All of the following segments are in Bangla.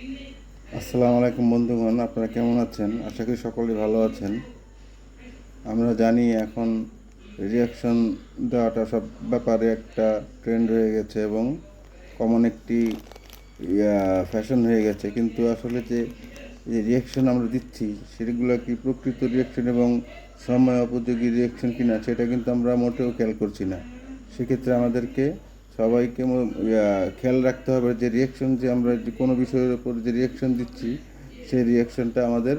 আসসালামু আলাইকুম বন্ধুগণ, আপনারা কেমন আছেন? আশা করি সকলেই ভালো আছেন। আমরা জানি এখন রিয়াকশন দেওয়াটা সব ব্যাপারে একটা ট্রেন্ড হয়ে গেছে এবং কমন একটি ফ্যাশন হয়ে গেছে। কিন্তু আসলে যে রিয়াকশন আমরা দিচ্ছি সেগুলো কি প্রকৃত রিয়াকশন এবং সময় উপযোগী রিয়াকশন কিনা সেটা কিন্তু আমরা মোটেও খেয়াল করছি না। সেক্ষেত্রে আমাদেরকে সবাইকে খেয়াল রাখতে হবে যে রিয়াকশন যে আমরা যে কোনো বিষয়ের উপর যে রিয়াকশন দিচ্ছি সেই রিয়াকশনটা আমাদের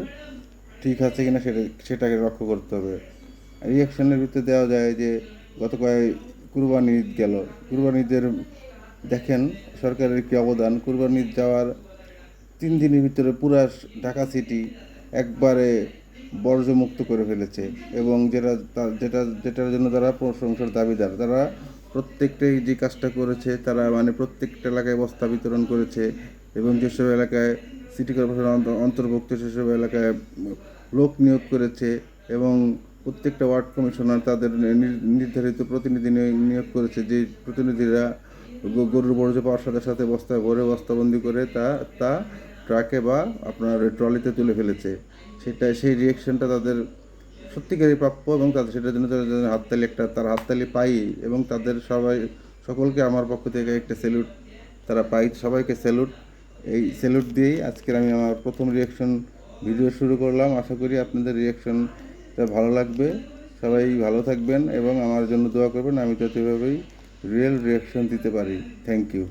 ঠিক আছে কিনা সেটাকে লক্ষ্য করতে হবে। রিয়াকশনের ভিতরে দেওয়া যায় যে গত কুরবানি ঈদ গেল। কুরবানি ঈদের দেখেন সরকারের কী অবদান। কুরবানি ঈদ যাওয়ার 3 দিনের ভিতরে পুরা ঢাকা সিটি একবারে বর্জ্যমুক্ত করে ফেলেছে এবং যেটার জন্য তারা প্রশংসার দাবিদার। তারা প্রত্যেকটাই যে কাজটা করেছে তারা মানে প্রত্যেকটা এলাকায় বস্তা বিতরণ করেছে এবং যেসব এলাকায় সিটি কর্পোরেশন অন্তর্ভুক্ত সেসব এলাকায় লোক নিয়োগ করেছে এবং প্রত্যেকটা ওয়ার্ড কমিশনার তাদের নির্ধারিত প্রতিনিধি নিয়োগ করেছে, যে প্রতিনিধিরা গরুর বর্জ্য পাওয়ার সাথে সাথে বস্তায় ভরে বস্তাবন্দি করে তা তা ট্রাকে বা আপনার ট্রলিতে তুলে ফেলেছে। সেই রিয়েকশনটা তাদের সত্যিকারই প্রাপ্য এবং তাদের সেটার জন্য তাদের তার হাততালি পাই এবং তাদের সকলকে আমার পক্ষ থেকে একটা স্যালুট তারা পাই। সবাইকে স্যালুট। এই স্যালুট দিয়েই আজকের আমি আমার প্রথম রিয়েকশন ভিডিও শুরু করলাম। আশা করি আপনাদের রিয়েকশনটা ভালো লাগবে। সবাই ভালো থাকবেন এবং আমার জন্য দোয়া করবেন, আমি যাতে এভাবেই রিয়েল রিয়েকশন দিতে পারি। Thank you.